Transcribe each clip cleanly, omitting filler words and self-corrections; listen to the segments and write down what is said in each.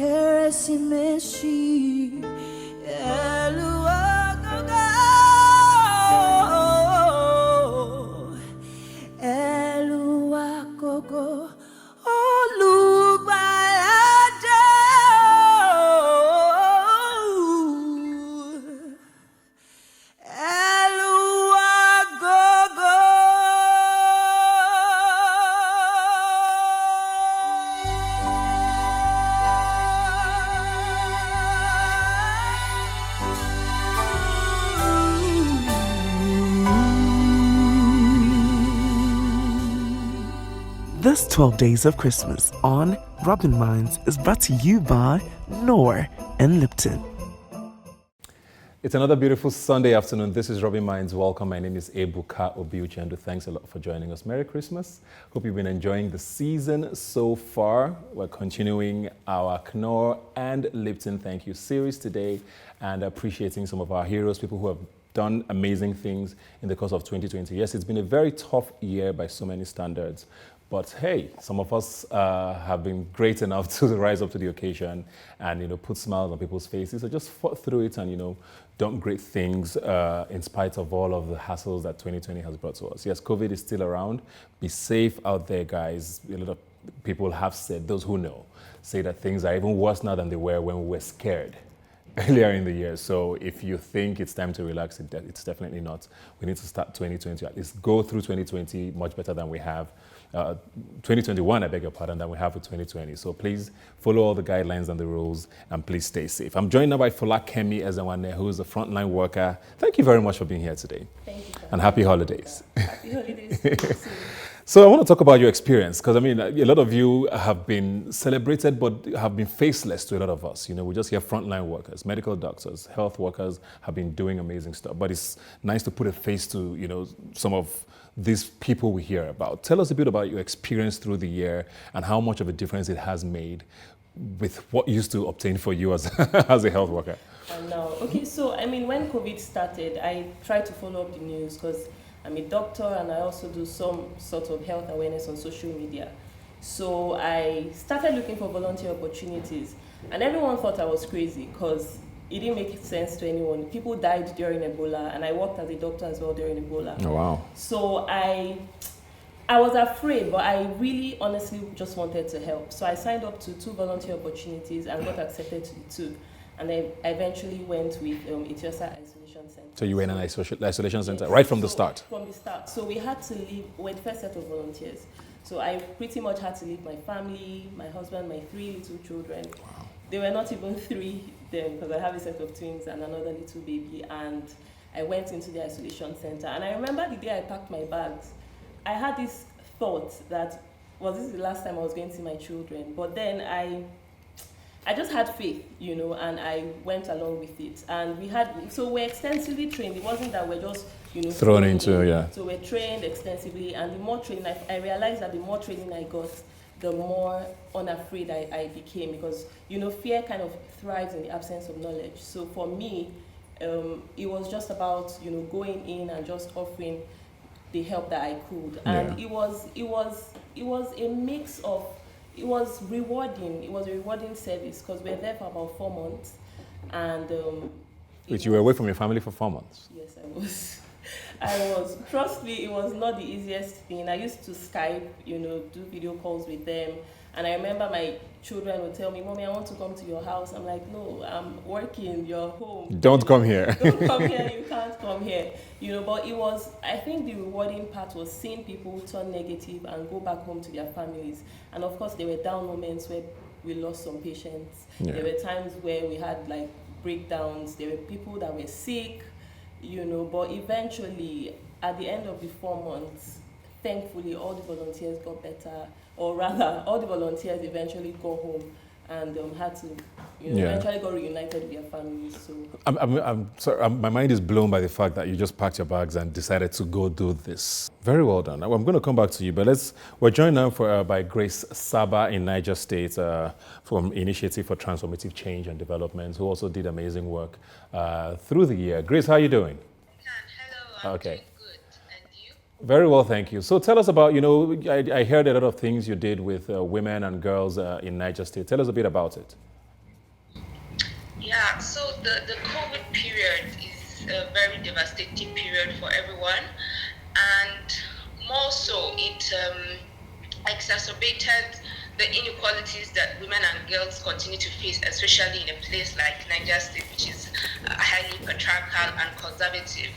Keresimesi Eluagogo Eluagogo Olubalade Eluagogo. This 12 Days of Christmas on Rubbin Minds is brought to you by Noor and Lipton. It's another beautiful Sunday afternoon. This is Rubbin Minds. Welcome. My name is Ebuka Obiuchendu. Thanks a lot for joining us. Merry Christmas. Hope you've been enjoying the season so far. We're continuing our Knorr and Lipton Thank You series today and appreciating some of our heroes, people who have done amazing things in the course of 2020. Yes, it's been a very tough year by so many standards. But hey, some of us have been great enough to rise up to the occasion and, put smiles on people's faces. So just fought through it and, done great things in spite of all of the hassles that 2020 has brought to us. Yes, COVID is still around. Be safe out there, guys. A lot of people have said, those who know, say that things are even worse now than they were when we were scared earlier in the year. So if you think it's time to relax, it's definitely not. We need to start 2020, at least go through 2020 much better than we have. 2021, I beg your pardon, than we have for 2020. So please follow all the guidelines and the rules and please stay safe. I'm joined now by Folakemi Ezewane, who is a frontline worker. Thank you very much for being here today. Thank you. And happy holidays. Happy holidays. So I want to talk about your experience because, a lot of you have been celebrated but have been faceless to a lot of us. We just hear frontline workers, medical doctors, health workers have been doing amazing stuff. But it's nice to put a face to, some of these people we hear about. Tell us a bit about your experience through the year and how much of a difference it has made with what used to obtain for you as, as a health worker. Okay, so when COVID started, I tried to follow up the news because I'm a doctor and I also do some sort of health awareness on social media. So I started looking for volunteer opportunities and everyone thought I was crazy because it didn't make sense to anyone. People died during Ebola and I worked as a doctor as well during Ebola. Oh, wow. So I was afraid, but I really honestly just wanted to help. So I signed up to 2 volunteer opportunities and got accepted to the 2. And I eventually went with Etiosa Isolation Center. So you were in an isolation center right from the start? From the start. So we had to leave with the first set of volunteers. So I pretty much had to leave my family, my husband, my 3 little children. Wow. They were not even 3 then because I have a set of twins and another little baby. And I went into the isolation center. And I remember the day I packed my bags, I had this thought that, this is the last time I was going to see my children? But then I just had faith, and I went along with it. And we're extensively trained. It wasn't that we're just, thrown into, yeah. So we're trained extensively. And the more training, I realized that the more training I got, the more unafraid I became because, fear kind of thrives in the absence of knowledge. So for me, it was just about, going in and just offering the help that I could. And it was a mix of, it was rewarding. It was a rewarding service because we were there for about 4 months. And Wait, you were away from your family for 4 months? Yes, I was. Trust me, it was not the easiest thing. I used to Skype, do video calls with them. And I remember my children would tell me, Mommy, I want to come to your house. I'm like, no, I'm working, you're home. Don't come here. Don't come here, you can't come here. But I think the rewarding part was seeing people turn negative and go back home to their families. And of course, there were down moments where we lost some patients. Yeah. There were times where we had breakdowns. There were people that were sick, but eventually, at the end of the 4 months, thankfully, all the volunteers got better, or rather, all the volunteers eventually got home and had to, eventually got reunited with their families. So I'm sorry, my mind is blown by the fact that you just packed your bags and decided to go do this. Very well done. I'm going to come back to you, but we're joined now by Grace Saba in Niger State from Initiative for Transformative Change and Development, who also did amazing work through the year. Grace, how are you doing? Hello, I'm doing good. And you? Very well, thank you. So tell us about, I heard a lot of things you did with women and girls in Niger State. Tell us a bit about it. Yeah, so the COVID period is a very devastating period for everyone, and more so, it exacerbated the inequalities that women and girls continue to face, especially in a place like Niger State, which is highly patriarchal and conservative.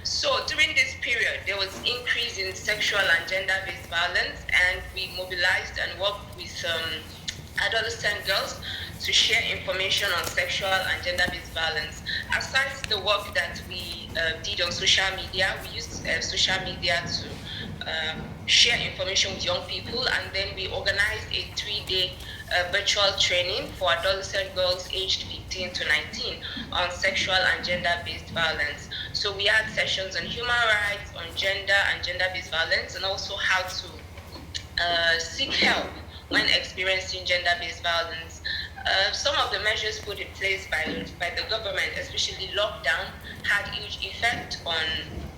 So during this period, there was increase in sexual and gender-based violence, and we mobilized and worked with adolescent girls to share information on sexual and gender-based violence. Aside the work that we did on social media, we used social media to share information with young people, and then we organized a 3-day virtual training for adolescent girls aged 15 to 19 on sexual and gender-based violence. So we had sessions on human rights, on gender and gender-based violence, and also how to seek help when experiencing gender-based violence. Some of the measures put in place by the government, especially lockdown, had huge effect on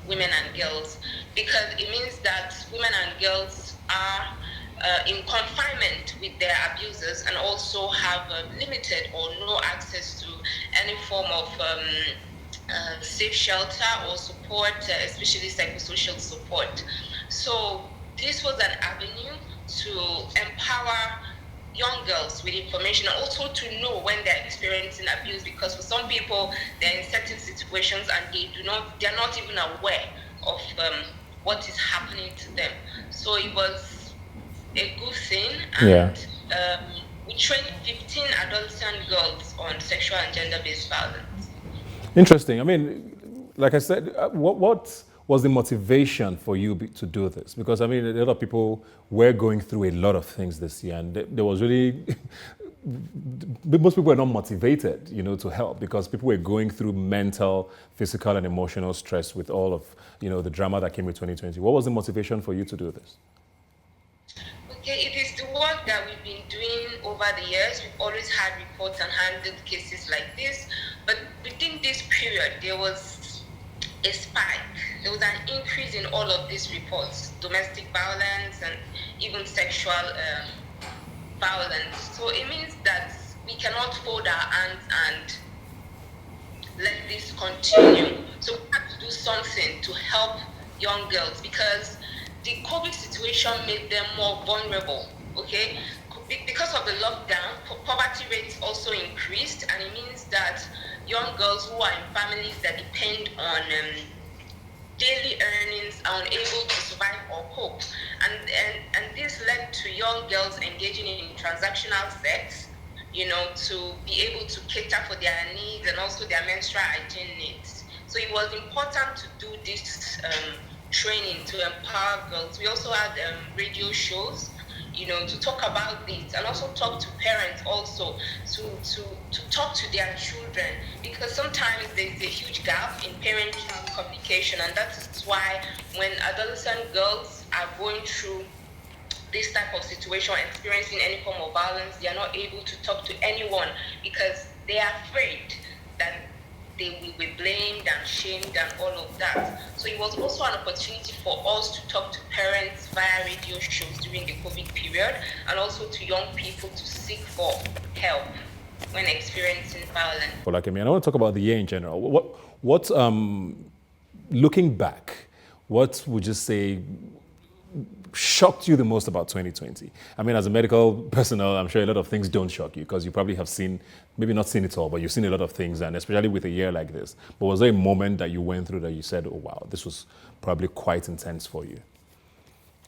women and girls, because it means that women and girls are in confinement with their abusers and also have limited or no access to any form of safe shelter or support, especially psychosocial support. So this was an avenue to empower young girls with information, and also to know when they're experiencing abuse, because for some people they're in certain situations and they're not even aware of what is happening to them. So it was a good thing, and we trained 15 adolescent girls on sexual and gender-based violence. Interesting. I mean, like I said, what was the motivation for you to do this? Because I mean, a lot of people were going through a lot of things this year, and there was really most people were not motivated, to help, because people were going through mental, physical, and emotional stress with all of the drama that came with 2020. What was the motivation for you to do this? Okay, it is the work that we've been doing over the years. We've always had reports and handled cases like this, but within this period, there was a spike. There was an increase in all of these reports, domestic violence and even sexual violence. So it means that we cannot fold our hands and let this continue. So we have to do something to help young girls, because the COVID situation made them more vulnerable, okay? Because of the lockdown, poverty rates also increased, and it means that young girls who are in families that depend on daily earnings are unable to survive or cope. And this led to young girls engaging in transactional sex, to be able to cater for their needs and also their menstrual hygiene needs. So it was important to do this training to empower girls. We also had radio shows, to talk about this, and also talk to parents also to talk to their children, because sometimes there's a huge gap in parent-child communication, and that is why when adolescent girls are going through this type of situation, experiencing any form of violence, they are not able to talk to anyone because they are afraid that they will be blamed and shamed and all of that. So it was also an opportunity for us to talk to parents via radio shows during the COVID period, and also to young people to seek for help when experiencing violence. Well, I want to talk about the year in general. What looking back, what would you say shocked you the most about 2020? I mean, as a medical personnel, I'm sure a lot of things don't shock you, because you probably have seen, maybe not seen it all, but you've seen a lot of things, and especially with a year like this. But was there a moment that you went through that you said, oh wow, this was probably quite intense for you?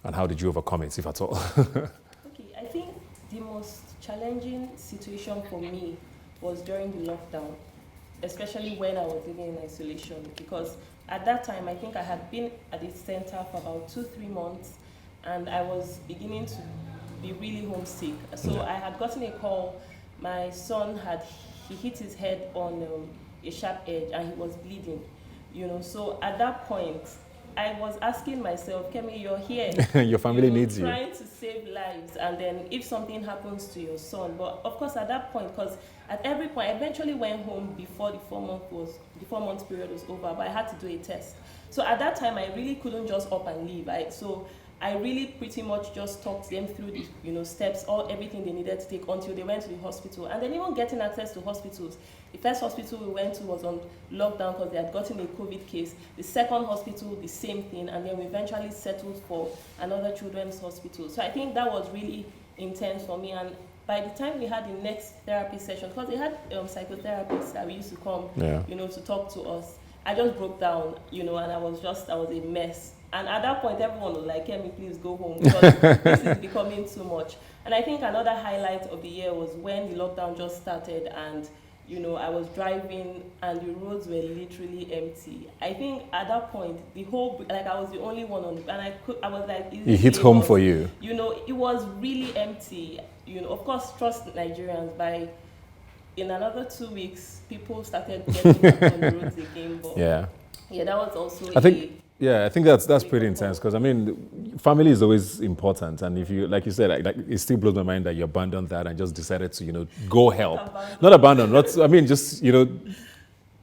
And how did you overcome it, if at all? Okay, I think the most challenging situation for me was during the lockdown, especially when I was living in isolation, because at that time, I think I had been at the center for about 2-3 months, and I was beginning to be really homesick. So I had gotten a call. My son he hit his head on a sharp edge, and he was bleeding. So at that point, I was asking myself, Kemi, you're here. Your family needs you. Trying to save lives, and then if something happens to your son. But of course, at that point, because at every point, I eventually went home before the 4 months period was over, but I had to do a test. So at that time, I really couldn't just up and leave. So I really pretty much just talked them through the steps, everything they needed to take until they went to the hospital. And then even getting access to hospitals. The first hospital we went to was on lockdown because they had gotten a COVID case. The second hospital, the same thing, and then we eventually settled for another children's hospital. So I think that was really intense for me. And by the time we had the next therapy session, because they had psychotherapists that we used to come, to talk to us, I just broke down, and I was a mess. And at that point, everyone was like, Kemi, please go home, because this is becoming too much. And I think another highlight of the year was when the lockdown just started and, I was driving and the roads were literally empty. I think at that point, I was the only one on, and I was like, it hit home for you. It was really empty. Of course, trust Nigerians. In another 2 weeks, people started getting back on the roads again. But yeah, that was also I think that's pretty intense, because I mean, family is always important, and if you, like you said, it still blows my mind that you abandoned that and just decided to go help. Not abandon, just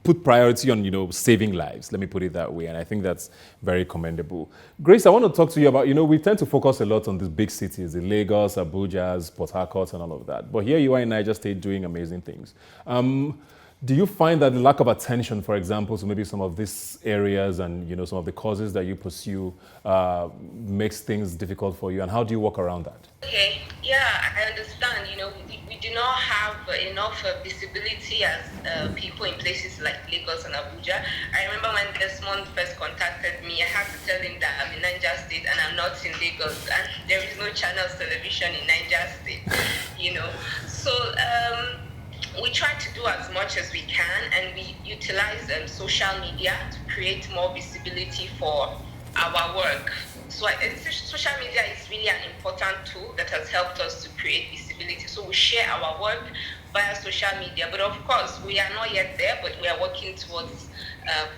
put priority on saving lives. Let me put it that way, and I think that's very commendable. Grace, I want to talk to you about we tend to focus a lot on these big cities, the Lagos, Abuja, Port Harcourt, and all of that. But here you are in Niger State doing amazing things. Do you find that the lack of attention, for example, to maybe some of these areas and some of the causes that you pursue makes things difficult for you, and how do you work around that? Okay, yeah, I understand. We do not have enough visibility as people in places like Lagos and Abuja. I remember when Desmond first contacted me, I had to tell him that I'm in Niger State and I'm not in Lagos, and there is no channels television in Niger State. So we try to do as much as we can, and we utilize social media to create more visibility for our work. So social media is really an important tool that has helped us to create visibility. So we share our work via social media, but of course we are not yet there, but we are working towards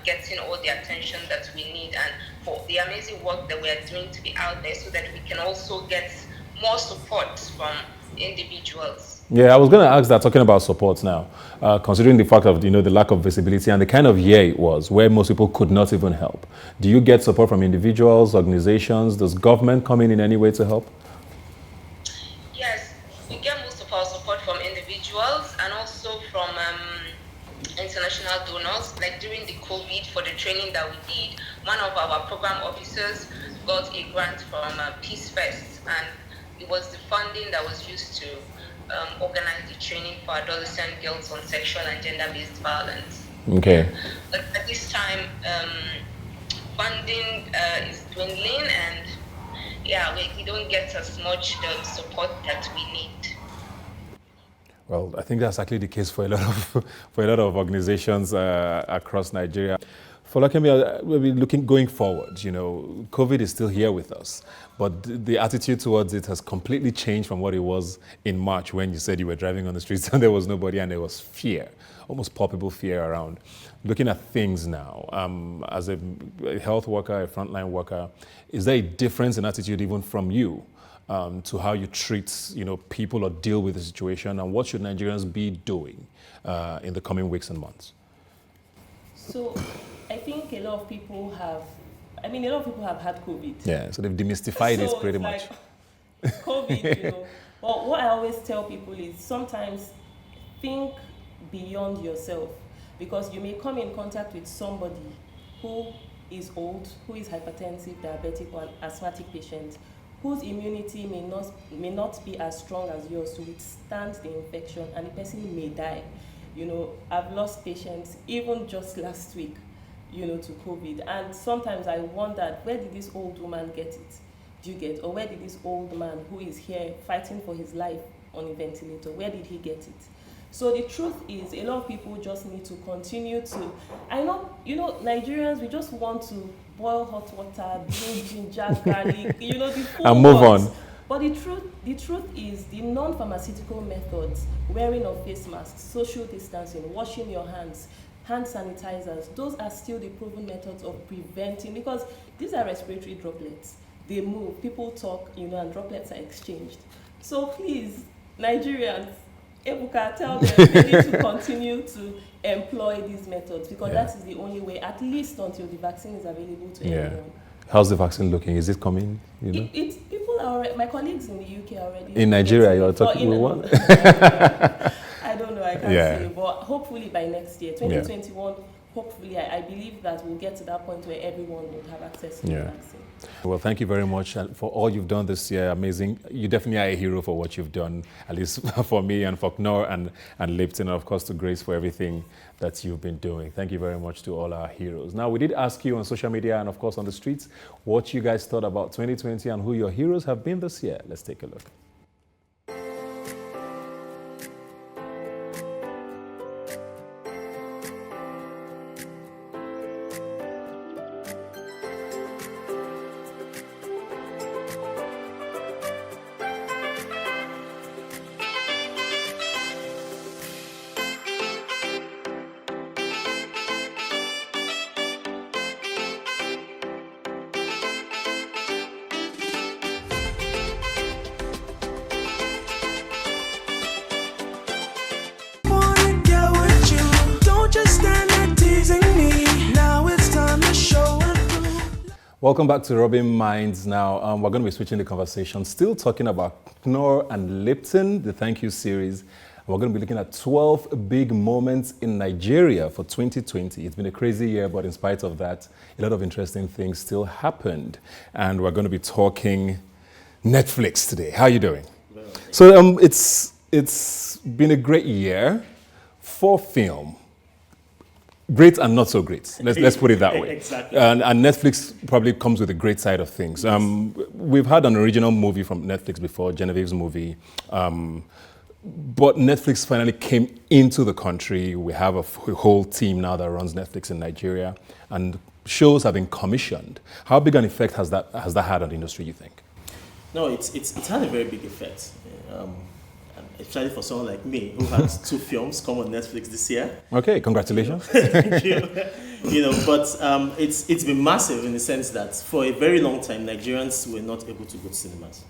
getting all the attention that we need, and for the amazing work that we are doing to be out there, so that we can also get more support from individuals. Yeah, I was going to ask that, talking about support now, considering the fact of the lack of visibility and the kind of year it was, where most people could not even help. Do you get support from individuals, organizations? Does government come in any way to help? Yes, we get most of our support from individuals and also from international donors. Like during the COVID, for the training that we did, one of our program officers got a grant from Peace Fest, and it was the funding that was used to organize the training for adolescent girls on sexual and gender-based violence. Okay. But at this time, funding is dwindling, and we don't get as much support that we need. Well, I think that's actually the case for a lot of organizations across Nigeria. For Lakemi, going forward, COVID is still here with us, but the attitude towards it has completely changed from what it was in March, when you said you were driving on the streets and there was nobody and there was fear, almost palpable fear around. Looking at things now, as a health worker, a frontline worker, is there a difference in attitude even from you to how you treat people or deal with the situation, and what should Nigerians be doing in the coming weeks and months? So I think a lot of people have had COVID. Yeah, so they've demystified it pretty much. Like COVID, But what I always tell people is sometimes think beyond yourself, because you may come in contact with somebody who is old, who is hypertensive, diabetic, or an asthmatic patient, whose immunity may not be as strong as yours to withstand the infection, and the person may die. I've lost patients even just last week, to COVID. And sometimes I wondered, where did this old woman get it? Do you get? Or where did this old man who is here fighting for his life on a ventilator, where did he get it? So the truth is, a lot of people just need to continue to, I know, Nigerians, we just want to boil hot water, drink ginger, garlic, the full and move on. But the truth is, the non-pharmaceutical methods, wearing of face masks, social distancing, washing your hands, hand sanitizers, those are still the proven methods of preventing, because these are respiratory droplets. They move, people talk, and droplets are exchanged. So please, Nigerians, Ebuka, tell them they need to continue to employ these methods, because that is the only way, at least until the vaccine is available to everyone. How's the vaccine looking? Is it coming? You know? People are already, my colleagues in the UK are already. In Nigeria, you are talking with one? I don't know, I can't say. But hopefully by next year, 2021, hopefully I believe that we'll get to that point where everyone will have access to the vaccine. Well, thank you very much for all you've done this year. Amazing. You definitely are a hero for what you've done, at least for me and for Knorr and Lipton, and of course to Grace for everything that you've been doing. Thank you very much to all our heroes. Now, we did ask you on social media and of course on the streets what you guys thought about 2020 and who your heroes have been this year. Let's take a look. Wanna get with you, don't just stand there teasing me. Now it's time to show and prove. Welcome back to Rubbin Minds. Now, we're going to be switching the conversation, still talking about Knorr and Lipton, the thank you series. We're going to be looking at 12 big moments in Nigeria for 2020. It's been a crazy year, but in spite of that, a lot of interesting things still happened. And we're going to be talking Netflix today. How are you doing? So it's been a great year for film. Great and not so great. Let's put it that way. Exactly. And Netflix probably comes with the great side of things. We've had an original movie from Netflix before, Genevieve's movie. But Netflix finally came into the country. We have a whole team now that runs Netflix in Nigeria, and shows have been commissioned. How big an effect has that had on the industry, you think? No, it's had a very big effect, especially for someone like me who had 2 films come on Netflix this year. Okay, congratulations. Thank you. But it's been massive in the sense that for a very long time Nigerians were not able to go to cinemas.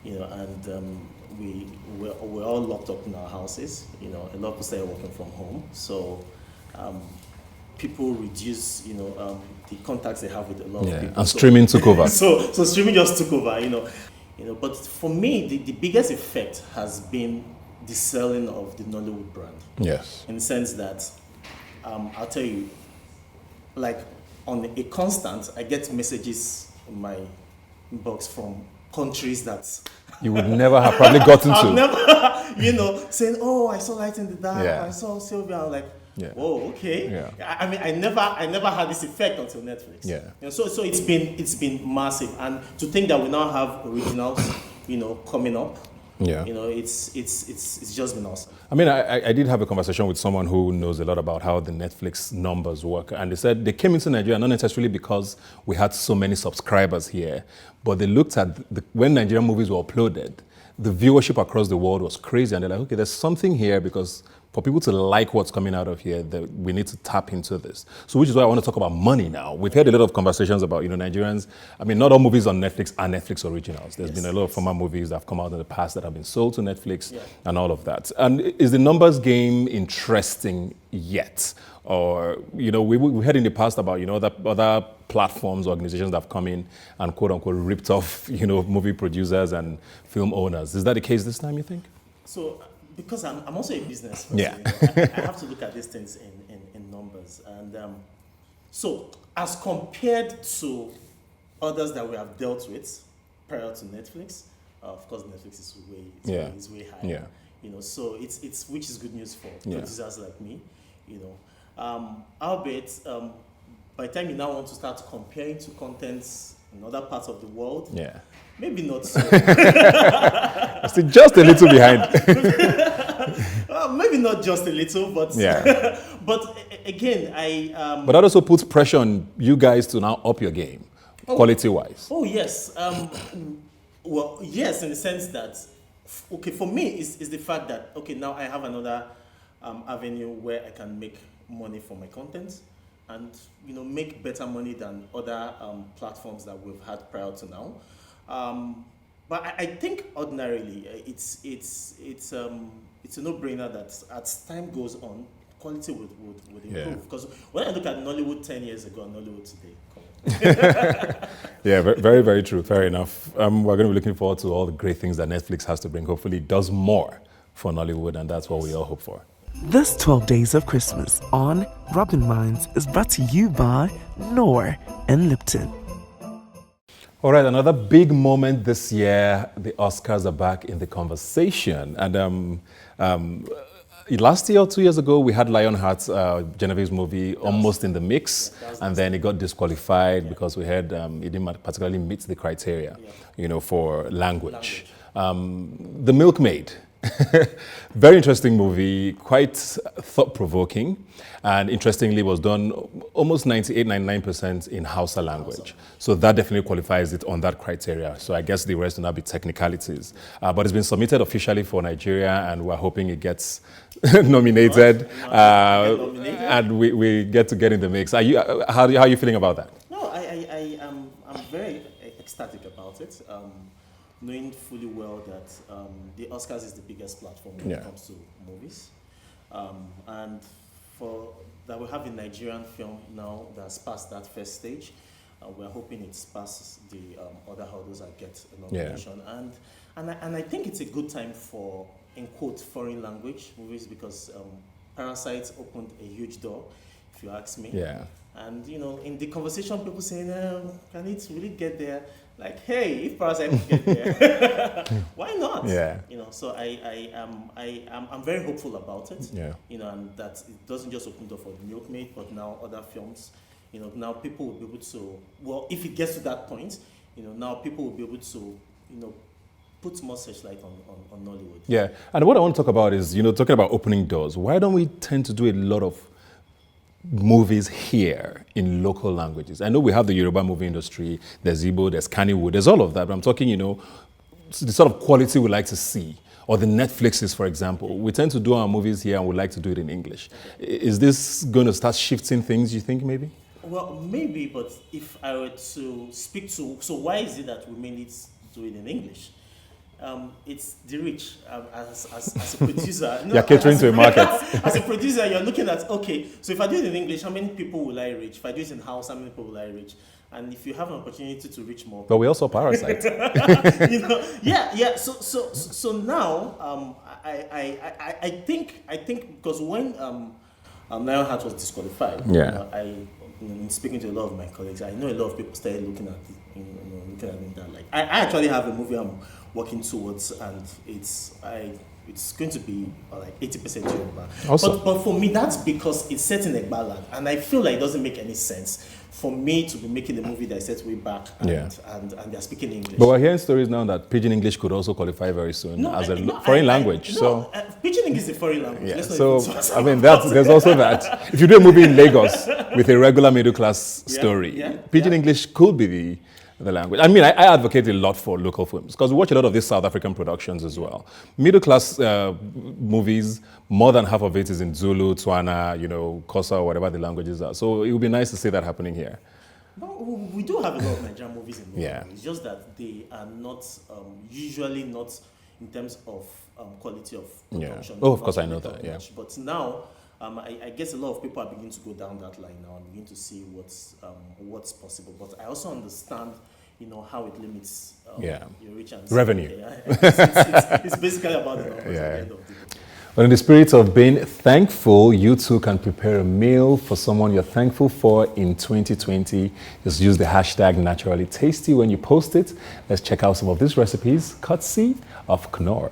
And we're all locked up in our houses. A lot of people started working from home, so people reduce the contacts they have with a lot of people. And streaming took over. So streaming just took over. But for me, the biggest effect has been the selling of the Nollywood brand. Yes. In the sense that, I'll tell you, like on a constant, I get messages in my inbox from countries that You would never have probably gotten I've to. never, saying, "Oh, I saw Light in the Dark. Yeah. I saw Sylvia." I'm like, Yeah. "Whoa, okay." Yeah. I mean, I never had this effect until Netflix. Yeah. So it's been massive, and to think that we now have originals, coming up. Yeah. It's just been awesome. I mean, I did have a conversation with someone who knows a lot about how the Netflix numbers work. And they said they came into Nigeria not necessarily because we had so many subscribers here, but they looked at when Nigerian movies were uploaded, the viewership across the world was crazy. And they're like, okay, there's something here, because for people to like what's coming out of here, we need to tap into this. So which is why I want to talk about money now. We've had a lot of conversations about, Nigerians. I mean, not all movies on Netflix are Netflix originals. There's been a lot of former movies that have come out in the past that have been sold to Netflix and all of that. And is the numbers game interesting yet? Or, we heard in the past about, other platforms, organizations that have come in and quote unquote ripped off, movie producers and film owners. Is that the case this time, you think? So, because I'm also a business person, Yeah. I have to look at these things in numbers. And so, as compared to others that we have dealt with prior to Netflix, of course, Netflix is way higher. Yeah. So it's which is good news for producers like me. Albeit, by the time you now want to start comparing to contents in other parts of the world, maybe not so. Still just a little behind. Maybe not just a little, but but again, But that also puts pressure on you guys to now up your game, quality-wise. Oh yes, well yes, in the sense that for me is the fact that now I have another avenue where I can make money for my content, and make better money than other platforms that we've had prior to now. But I think ordinarily it's a no-brainer that as time goes on, quality would improve. Because when I look at Nollywood 10 years ago and Nollywood today, Yeah, very, very true. Fair enough. We're going to be looking forward to all the great things that Netflix has to bring. Hopefully it does more for Nollywood, and that's what we all hope for. This 12 Days of Christmas on Rubbin Minds is brought to you by Noor and Lipton. All right, another big moment this year. The Oscars are back in the conversation. And last year or 2 years ago, we had Lionheart's Genevieve's movie almost in the mix, and then it got disqualified because we heard it didn't particularly meet the criteria, for language. The Milkmaid. Very interesting movie, quite thought-provoking, and interestingly was done almost 98-99% in Hausa language. So that definitely qualifies it on that criteria. So I guess the rest will now be technicalities. But it's been submitted officially for Nigeria, and we're hoping it gets nominated, and we get to get in the mix. How are you feeling about that? No, I'm very ecstatic about it. Knowing fully well that the Oscars is the biggest platform when it comes to movies. And for that we have a Nigerian film now that's passed that first stage. We're hoping it passes the other hurdles and gets a nomination. And I think it's a good time for, in quote, foreign language movies because Parasite opened a huge door, if you ask me. Yeah. And in the conversation, people saying, can it really get there? Like, hey, if Parasite can get there, why not? Yeah. So I'm very hopeful about it. Yeah. And that it doesn't just open the door for The Milkmaid, but now other films. Now people will be able to. Well, if it gets to that point, now people will be able to, put more searchlight on Nollywood. Yeah. And what I want to talk about is, talking about opening doors. Why don't we tend to do a lot of movies here in local languages? I know we have the Yoruba movie industry, there's Igbo, there's Kannywood, there's all of that, but I'm talking, the sort of quality we like to see, or the Netflixes, for example. We tend to do our movies here and we like to do it in English. Is this going to start shifting things, you think, maybe? Well, maybe, but if I were to speak to, so why is it that we mainly do it in English? It's the reach. As a producer, you're catering to a market. As a producer, you're looking at, okay, so if I do it in English, how many people will I reach? If I do it in house, how many people will I reach? And if you have an opportunity to reach more, but we also Parasite. Yeah. So now, I think because when Lionheart was disqualified, in speaking to a lot of my colleagues, I know a lot of people started looking at it that like I actually have a movie I'm working towards, and it's going to be like 80% Yoruba. Awesome. But for me, that's because it's set in Egba land, and I feel like it doesn't make any sense for me to be making a movie that is set way back and they're speaking English. But we're hearing stories now that Pidgin English could also qualify very soon as a foreign language. Pidgin English is a foreign language. Yeah. There's also that. If you do a movie in Lagos with a regular middle class story, Pidgin English could be the language. I mean, I advocate a lot for local films because we watch a lot of these South African productions as well. Middle class movies, more than half of it is in Zulu, Tswana, Xhosa, or whatever the languages are. So it would be nice to see that happening here. No, we do have a lot of Nigerian movies in Nollywood. Yeah. It's just that they are not, usually not in terms of quality of production. Oh, of course, I know that, yeah. But now, I guess a lot of people are beginning to go down that line now and begin to see what's possible. But I also understand, how it limits your reach and revenue. It's basically about the numbers at the end of the day. But in the spirit of being thankful, you too can prepare a meal for someone you're thankful for in 2020. Just use the hashtag #NaturallyTasty when you post it. Let's check out some of these recipes, courtesy of Knorr.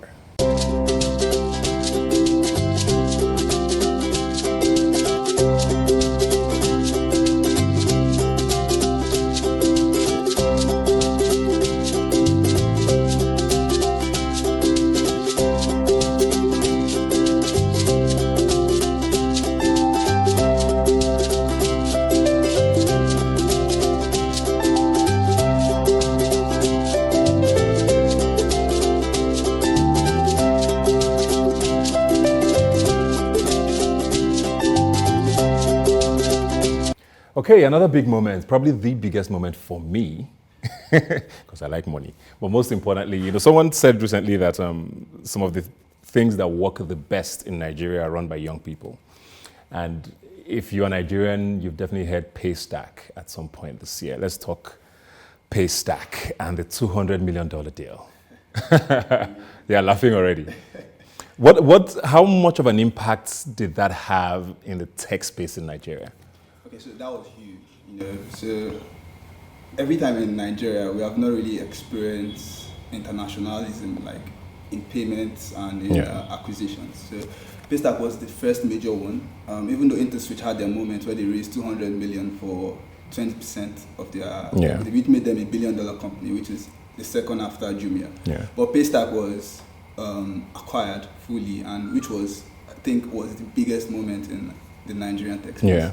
Okay, another big moment, probably the biggest moment for me, because I like money. But most importantly, someone said recently that some of the things that work the best in Nigeria are run by young people. And if you're Nigerian, you've definitely heard Paystack at some point this year. Let's talk Paystack and the $200 million deal. They are laughing already. How much of an impact did that have in the tech space in Nigeria? Okay, so that was huge. So every time in Nigeria, we have not really experienced internationalism like in payments and in acquisitions. So Paystack was the first major one. Even though InterSwitch had their moment where they raised 200 million for 20% of their, which made them $1 billion company, which is the second after Jumia. Yeah. But Paystack was acquired fully, and which was, I think, was the biggest moment in the Nigerian tech space. Yeah.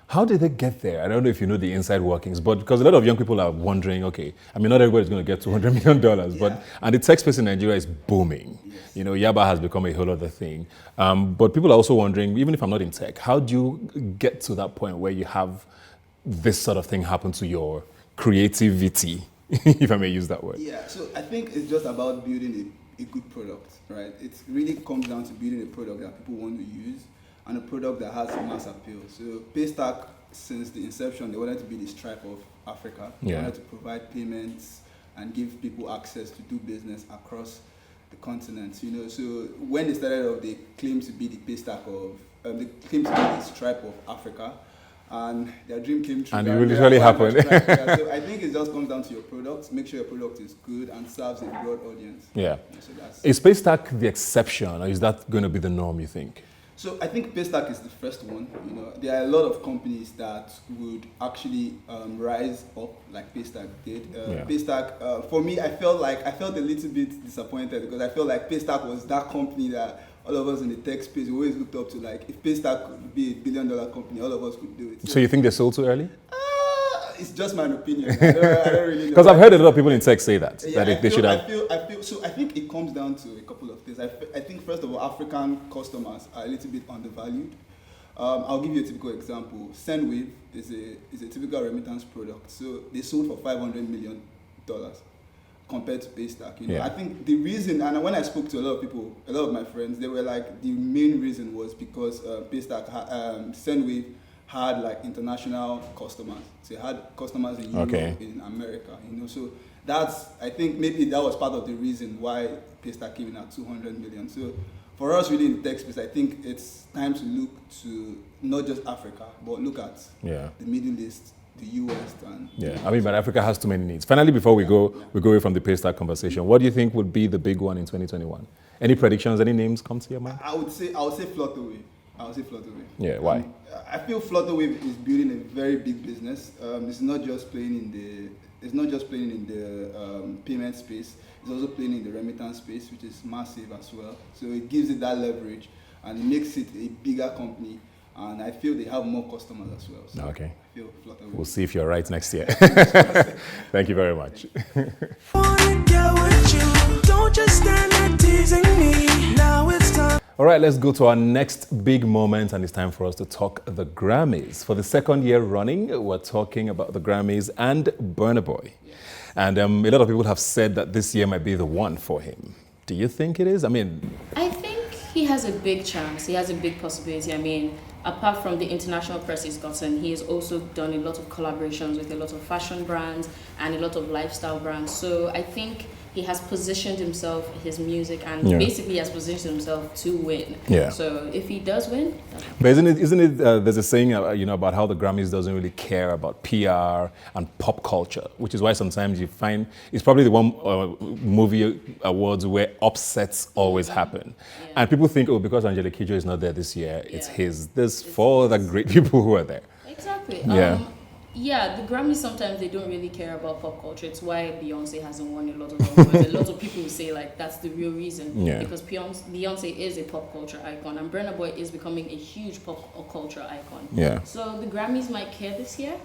How did they get there? I don't know if you know the inside workings, but because a lot of young people are wondering, okay, I mean, not everybody's going to get $200 million, but, and the tech space in Nigeria is booming. Yes. Yaba has become a whole other thing. But people are also wondering, even if I'm not in tech, how do you get to that point where you have this sort of thing happen to your creativity, if I may use that word? Yeah, so I think it's just about building a good product, right? It really comes down to building a product that people want to use, and a product that has mass appeal. So Paystack, since the inception, they wanted to be the Stripe of Africa. They wanted to provide payments and give people access to do business across the continent. So when they started off, they claimed to be the Paystack of, they claimed to be the Stripe of Africa, and their dream came true. And it really happened. So I think it just comes down to your product. Make sure your product is good and serves a broad audience. Yeah. So is Paystack the exception, or is that going to be the norm, you think? So I think Paystack is the first one. There are a lot of companies that would actually rise up like Paystack did. Paystack, for me, I felt a little bit disappointed because I felt like Paystack was that company that all of us in the tech space always looked up to. Like, if Paystack could be $1 billion company, all of us could do it. So you think they sold too early? It's just my opinion. I don't really know. Because I've heard a lot of people in tech say that. Yeah, they should have. I think it comes down to a couple of things. I think, first of all, African customers are a little bit undervalued. I'll give you a typical example. Sendwave is a typical remittance product. So they sold for $500 million compared to Paystack. I think the reason, and when I spoke to a lot of people, a lot of my friends, they were like, the main reason was because Paystack, Sendwave had like international customers. So they had customers in Europe, in America, So that's, I think maybe that was part of the reason why Paystack came in at 200 million. So for us really in the tech space, I think it's time to look to not just Africa, but look at the Middle East, the US, and but Africa has too many needs. Finally, before we go away from the Paystack conversation, what do you think would be the big one in 2021? Any predictions, any names come to your mind? I would say Flutterwave. Yeah, why? I feel Flutterwave is building a very big business. It's not just playing in the payment space. It's also playing in the remittance space, which is massive as well. So it gives it that leverage, and it makes it a bigger company. And I feel they have more customers as well. So I feel Flutterwave. We'll see if you're right next year. Thank you very much. All right, let's go to our next big moment, and it's time for us to talk the Grammys. For the second year running, we're talking about the Grammys and Burna Boy. Yes. And a lot of people have said that this year might be the one for him. Do you think it is? I think he has a big chance. He has a big possibility. Apart from the international press he's gotten, he has also done a lot of collaborations with a lot of fashion brands and a lot of lifestyle brands. So I think he has positioned himself, his music, and basically has positioned himself to win. Yeah. So if he does win, but isn't it? There's a saying, about how the Grammys doesn't really care about PR and pop culture, which is why sometimes you find it's probably the one movie awards where upsets always happen, and people think, because Angelique Kidjo is not there this year, it's his. There's 4 other great people who are there. Exactly. The Grammys sometimes they don't really care about pop culture. It's why Beyonce hasn't won a lot of awards. A lot of people say that's the real reason. Yeah. Because Beyonce is a pop culture icon, and Burna Boy is becoming a huge pop culture icon. Yeah. So the Grammys might care this year.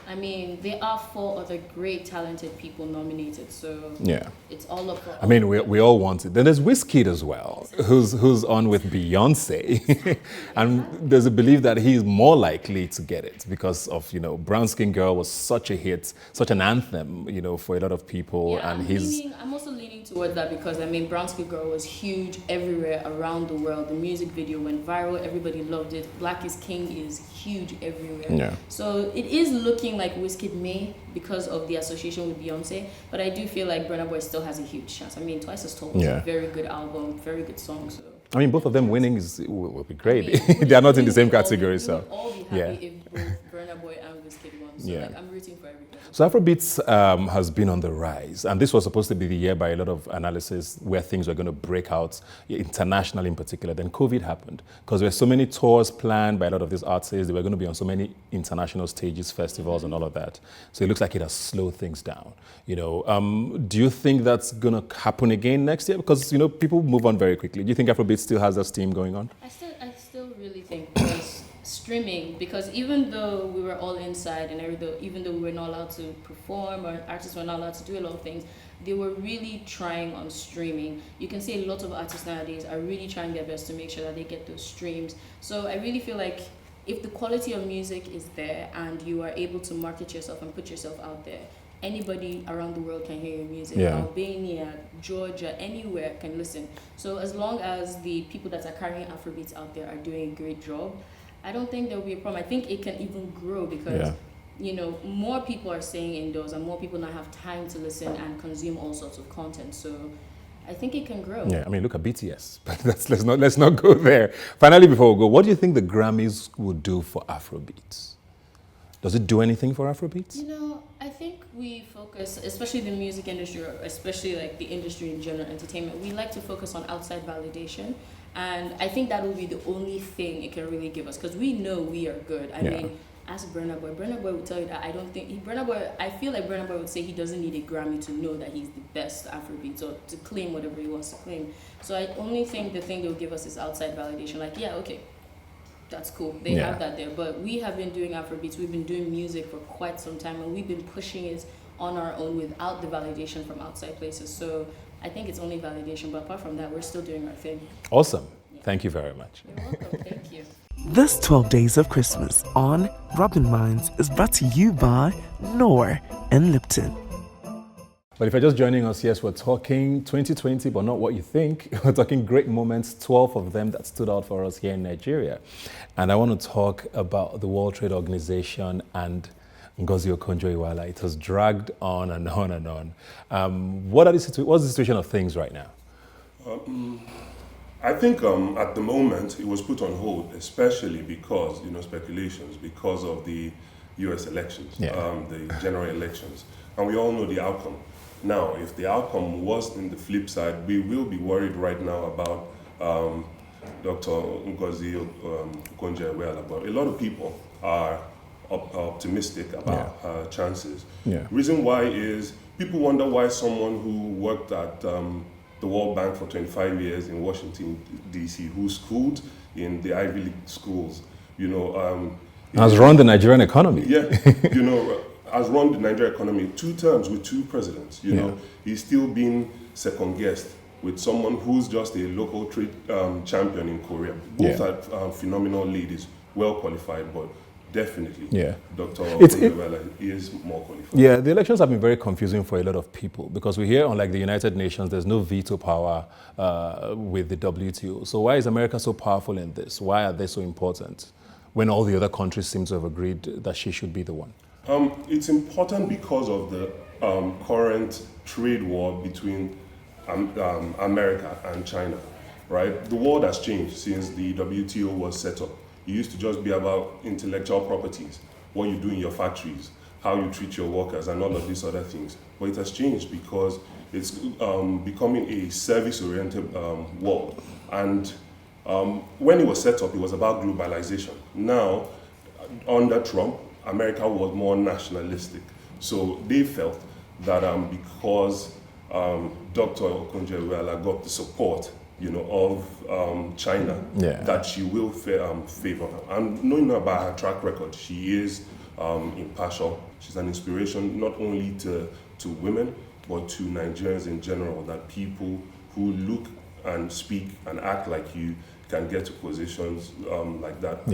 I mean, there are 4 other great, talented people nominated, so Yeah. it's all up for I mean, we all want it. Then there's Wizkid as well, who's on with Beyonce, and there's a belief that he's more likely to get it because of Brown Skin Girl was such a hit, such an anthem, for a lot of people, Yeah, and I'm also leaning towards that because I mean, Brown Skin Girl was huge everywhere around the world. The music video went viral, everybody loved it. Black is King is huge everywhere. Yeah. So it is looking like Wizkid may because of the association with Beyonce, but I do feel like Burna Boy still has a huge chance. I mean, Twice as Tall was a very good album, very good song. So I mean, both of them winning will be great. I mean, They are not in the same we would all category, we so would all be happy if both Burna Boy and Wizkid won. So like, I'm rooting for everybody. So Afrobeats has been on the rise, and this was supposed to be the year by a lot of analysis where things were going to break out, internationally in particular. Then COVID happened because there were so many tours planned by a lot of these artists. They were going to be on so many international stages, festivals, and all of that. So it looks like it has slowed things down. Do you think that's going to happen again next year? Because people move on very quickly. Do you think Afrobeats still has that steam going on? I still really think because streaming, because even though we were all inside and even though we were not allowed to perform or artists were not allowed to do a lot of things, they were really trying on streaming. You can see a lot of artists nowadays are really trying their best to make sure that they get those streams. So I really feel like if the quality of music is there and you are able to market yourself and put yourself out there, anybody around the world can hear your music. Yeah. Albania, Georgia, anywhere can listen. So as long as the people that are carrying Afrobeats out there are doing a great job, I don't think there will be a problem. I think it can even grow because more people are staying indoors and more people now have time to listen and consume all sorts of content. So I think it can grow. Yeah, I mean, look at BTS, but let's not go there. Finally, before we go, what do you think the Grammys would do for Afrobeats? Does it do anything for Afrobeats? I think we focus, especially the music industry, or especially like the industry in general, entertainment, we like to focus on outside validation. And I think that will be the only thing it can really give us because we know we are good. I mean, ask Burna Boy. Burna Boy will tell you that I feel like Burna Boy would say he doesn't need a Grammy to know that he's the best Afrobeat or to claim whatever he wants to claim. So I only think the thing they'll give us is outside validation. Like, okay, that's cool. They have that there. But we have been doing Afrobeats. We've been doing music for quite some time and we've been pushing it on our own without the validation from outside places. So I think it's only validation, but apart from that, we're still doing our thing. Awesome. Thank you very much. You're welcome. Thank you. This 12 Days of Christmas on Rubbin Minds is brought to you by Noor and Lipton. But if you're just joining us, yes, we're talking 2020, but not what you think. We're talking great moments, 12 of them that stood out for us here in Nigeria. And I want to talk about the World Trade Organization and Ngozi Okonjo-Iweala. It has dragged on and on and on. What's the situation of things right now? I think at the moment it was put on hold, especially because, speculations, because of the US elections, the general elections. And we all know the outcome. Now, if the outcome was in the flip side, we will be worried right now about Dr. Ngozi Okonjo-Iweala. But a lot of people are optimistic about her chances. Reason why is people wonder why someone who worked at the World Bank for 25 years in Washington, D.C., who schooled in the Ivy League schools, has run the Nigerian economy. Has run the Nigerian economy 2 terms with 2 presidents. He's still being second guessed with someone who's just a local trade champion in Korea. Both are phenomenal ladies, well qualified, but definitely Dr. Okonjo-Iweala is more qualified. Yeah, the elections have been very confusing for a lot of people because we hear, unlike the United Nations, there's no veto power with the WTO. So why is America so powerful in this? Why are they so important when all the other countries seem to have agreed that she should be the one? It's important because of the current trade war between America and China, right? The world has changed since the WTO was set up. It used to just be about intellectual properties, what you do in your factories, how you treat your workers, and all of these other things. But it has changed because it's becoming a service-oriented world. And when it was set up, it was about globalization. Now, under Trump, America was more nationalistic. So they felt that because Dr. Okonjo-Iweala got the support of China, that she will favor her. And knowing about her track record, she is impartial. She's an inspiration not only to women, but to Nigerians in general, that people who look and speak and act like you can get to positions like that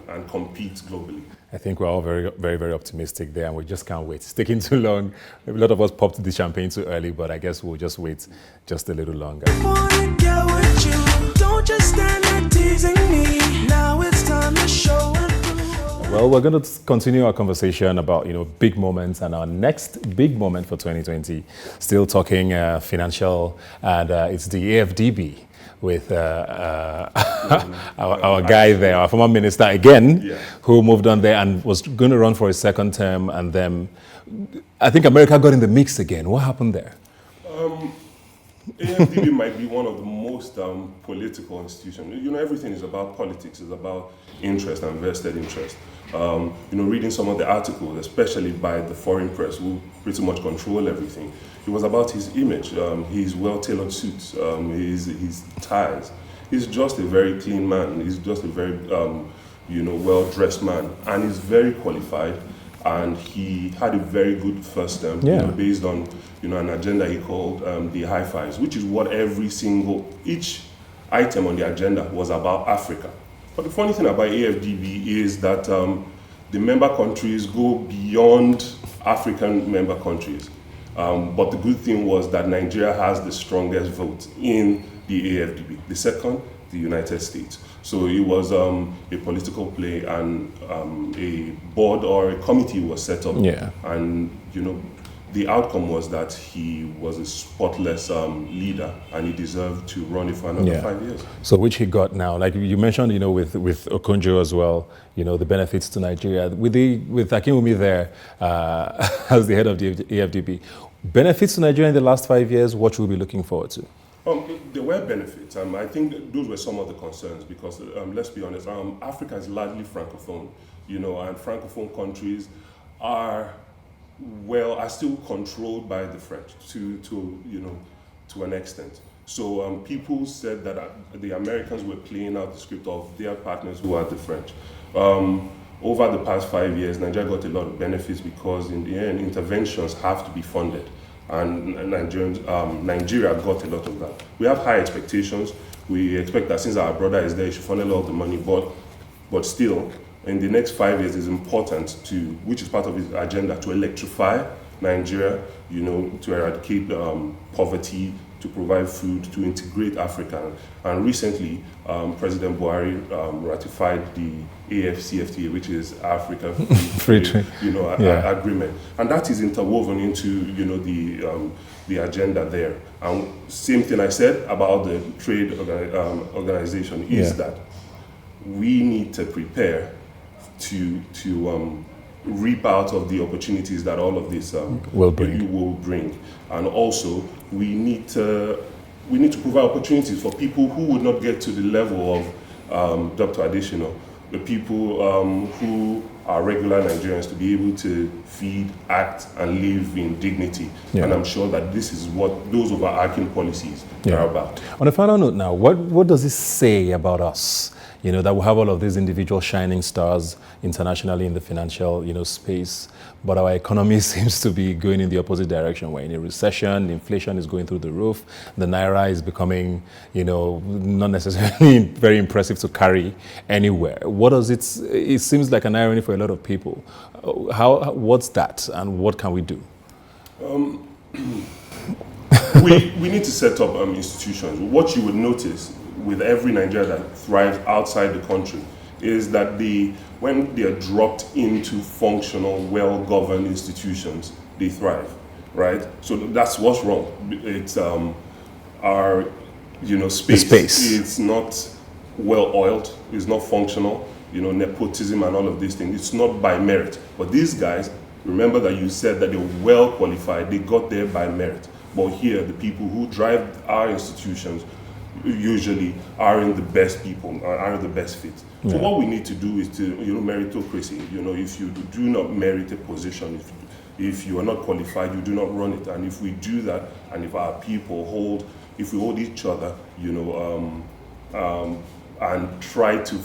and compete globally. I think we're all very, very, very optimistic there, and we just can't wait. It's taking too long. A lot of us popped the champagne too early, but I guess we'll just wait just a little longer. Wanna get with you. Don't just stand there teasing me. Now it's time to show and prove. Well, we're going to continue our conversation about, big moments, and our next big moment for 2020, still talking financial, and it's the AFDB with our guy there, our former minister again, who moved on there and was going to run for his second term, and then I think America got in the mix again. What happened there? AFDB might be one of the most political institutions. Everything is about politics. It's about interest and vested interest. Reading some of the articles, especially by the foreign press, who pretty much control everything, it was about his image, his well-tailored suits, his ties. He's just a very clean man. He's just a very, well-dressed man, and he's very qualified. And he had a very good first term, based on an agenda he called the high fives, which is what each item on the agenda was about Africa. But the funny thing about AFDB is that the member countries go beyond African member countries. But the good thing was that Nigeria has the strongest vote in the AFDB. The second, the United States. So it was a political play, and a board or a committee was set up. And the outcome was that he was a spotless leader, and he deserved to run it for another 5 years. So which he got now, like you mentioned, with Okonjo as well, the benefits to Nigeria with Akinwumi there as the head of the AFDB. Benefits to Nigeria in the last 5 years. What should we be looking forward to? There were benefits. I think those were some of the concerns because, let's be honest, Africa is largely francophone, and francophone countries are still controlled by the French to an extent. So people said that the Americans were playing out the script of their partners who are the French. Over the past 5 years, Nigeria got a lot of benefits because in the end, interventions have to be funded. And Nigeria got a lot of that. We have high expectations. We expect that since our brother is there, he should funnel all the money. But still, in the next 5 years, it's important which is part of his agenda, to electrify Nigeria, to eradicate poverty, to provide food, to integrate Africa. And recently, President Buhari ratified the AfCFTA, which is Africa Free Trade Agreement. And that is interwoven into, the agenda there. And same thing I said about the trade organization is that we need to prepare to reap out of the opportunities that all of this will bring. And also, we need to provide opportunities for people who would not get to the level of Dr. Adesina, the people who are regular Nigerians, to be able to feed, act, and live in dignity. And I'm sure that this is what those overarching policies are about. On a final note now, what does this say about us? That we have all of these individual shining stars internationally in the financial, space, but our economy seems to be going in the opposite direction. We're in a recession, the inflation is going through the roof, the Naira is becoming, not necessarily very impressive to carry anywhere. What does it seems like an irony for a lot of people. What's that, and what can we do? We need to set up institutions. What you would notice with every Nigerian that thrives outside the country is that when they are dropped into functional, well-governed institutions, they thrive, right? So that's what's wrong. It's our, space. It's not well-oiled. It's not functional. Nepotism and all of these things. It's not by merit. But these guys, remember that you said that they're well-qualified. They got there by merit. But here, the people who drive our institutions usually aren't the best people, aren't the best fit. So what we need to do is to, meritocracy. If you do not merit a position, if you are not qualified, you do not run it. And if we do that, and if our people hold each other, and try to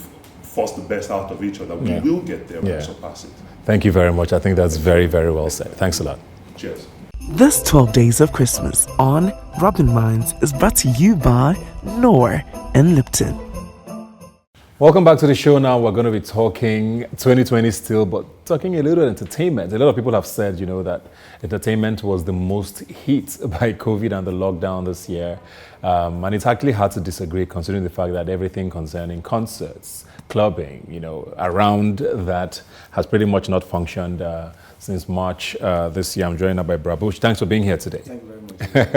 force the best out of each other, we will get there and surpass it. Thank you very much. I think that's very, very well said. Thanks a lot. Cheers. This 12 Days of Christmas on Rubbin Minds is brought to you by Noor and Lipton. Welcome back to the show. Now we're going to be talking 2020 still, but talking a little entertainment. A lot of people have said, that entertainment was the most hit by COVID and the lockdown this year. And it's actually hard to disagree considering the fact that everything concerning concerts, clubbing, around that has pretty much not functioned since March this year. I'm joined now by Brabush. Thanks for being here today. Thank you very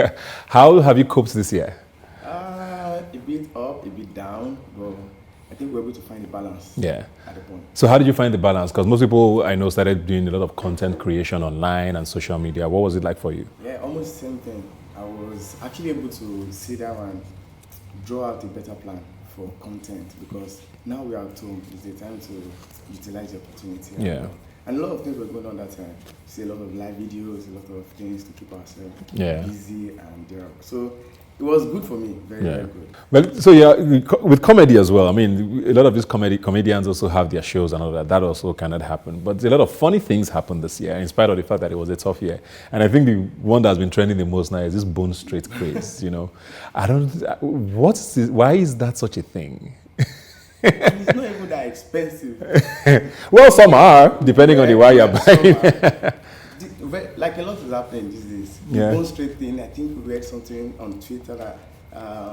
much. How have you coped this year? A bit up, a bit down, but I think we're able to find a balance at the point. So how did you find the balance? Because most people I know started doing a lot of content creation online and social media. What was it like for you? Yeah, almost the same thing. I was actually able to sit down and draw out a better plan for content because now we are at home. It's the time to utilize the opportunity. And a lot of things were going on that time. See a lot of live videos, a lot of things to keep ourselves busy and there. So it was good for me, very good. Well, so with comedy as well. I mean, a lot of these comedians also have their shows and all that. That also cannot happen. But a lot of funny things happened this year, in spite of the fact that it was a tough year. And I think the one that's been trending the most now is this bone straight craze. Why is that such a thing? It's not even that expensive. Well, some are, depending on the way you're buying. Like a lot is happening these days. The bone straight thing, I think we read something on Twitter that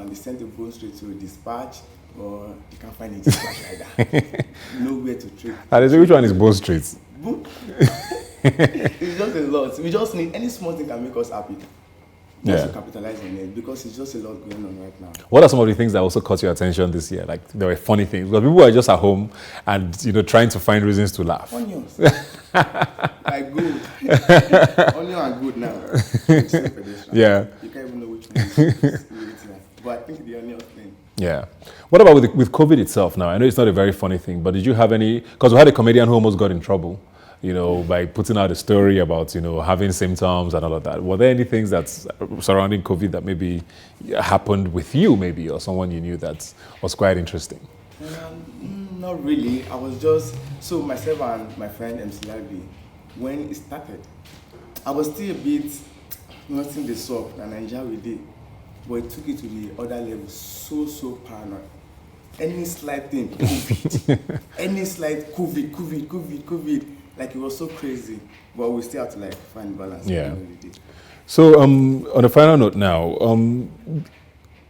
they sent the bone straight to dispatch, or you can't find a dispatch like that. Nowhere to trade. And they say, which one is bone straight? It's just a lot. We just need any small thing can make us happy. Just to capitalize on it because it's just a lot going on right now. What are some of the things that also caught your attention this year? Like there were funny things because people were just at home and trying to find reasons to laugh. Onions, like good. Onion are good now. You can't even know which one is but I think the onion thing. Yeah. What about with COVID itself now? I know it's not a very funny thing, but did you have any? Because we had a comedian who almost got in trouble. By putting out a story about, having symptoms and all of that. Were there any things that's surrounding COVID that maybe happened with you maybe or someone you knew that was quite interesting? Not really. I was just, so myself and my friend MC Lively, when it started, I was still a bit nothing the soap and I enjoyed with it. But it took it to the other level, so paranoid. Any slight thing, COVID. Any slight COVID. Like it was so crazy, but we still have to find balance. So on a final note now,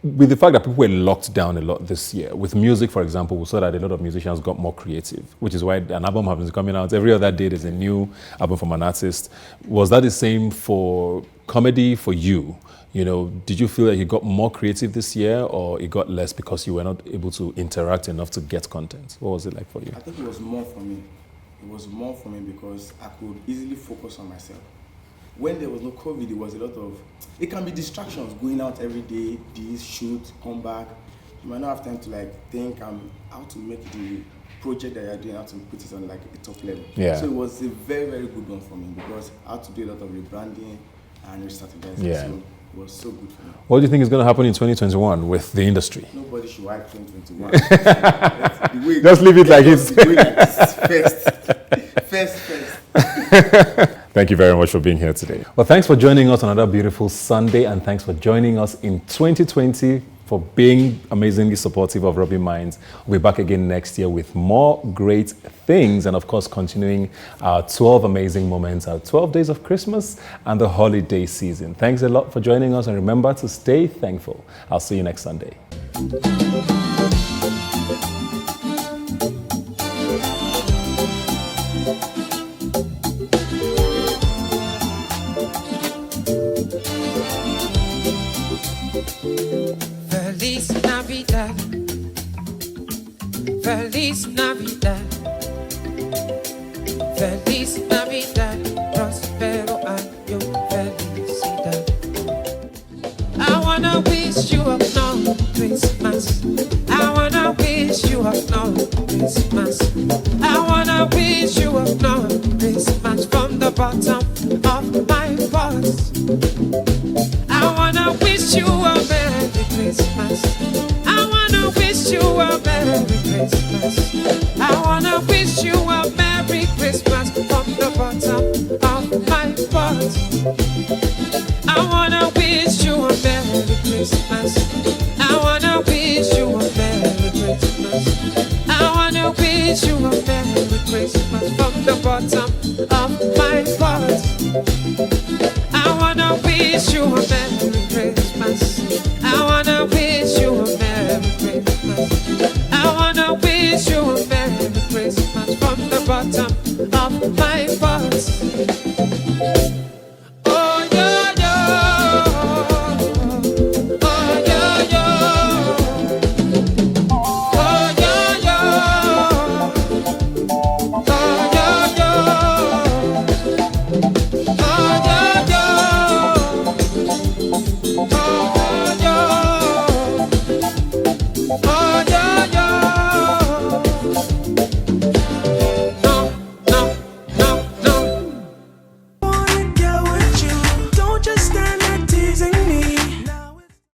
with the fact that people were locked down a lot this year, with music, for example, we saw that a lot of musicians got more creative, which is why an album has been coming out. Every other day there's a new album from an artist. Was that the same for comedy for you? Did you feel like you got more creative this year or it got less because you were not able to interact enough to get content? What was it like for you? I think it was more for me. It was more for me because I could easily focus on myself. When there was no COVID, it was a lot of, it can be distractions, going out every day, this, shoot, come back. You might not have time to think how to make the project that you're doing, how to put it on a top level. So it was a very, very good one for me because I had to do a lot of rebranding and re-strategizing. So it was so good for me. What do you think is going to happen in 2021 with the industry? Nobody should hype 2021. Just leave it like it's. First. Thank you very much for being here today. Well, thanks for joining us on another beautiful Sunday, and thanks for joining us in 2020 for being amazingly supportive of Rubbin Minds. We'll be back again next year with more great things and, of course, continuing our 12 amazing moments, our 12 days of Christmas and the holiday season. Thanks a lot for joining us, and remember to stay thankful. I'll see you next Sunday. Feliz Navidad, Feliz Navidad, Feliz Navidad, prospero año, felicidad. I wanna wish you a long Christmas. I wanna wish you a long Christmas. I wanna wish you a long Christmas from the bottom of my voice. I wanna wish you a Merry Christmas. I wanna wish you a Merry Christmas. I wanna wish you a Merry Christmas from the bottom of my heart. I wanna wish you a Merry Christmas. I wanna wish you a Merry Christmas. I wanna wish you a Merry Christmas from the bottom of my heart. I wanna wish you a Merry Christmas. I wanna wish you a Merry Christmas. I wanna wish you a Merry Christmas from the bottom of my heart. Oh yeah, yeah. Oh yeah, yeah. Oh yeah, yeah. Oh yeah, yeah. Oh yeah, yeah. Oh yeah, yeah. Oh yeah, yeah.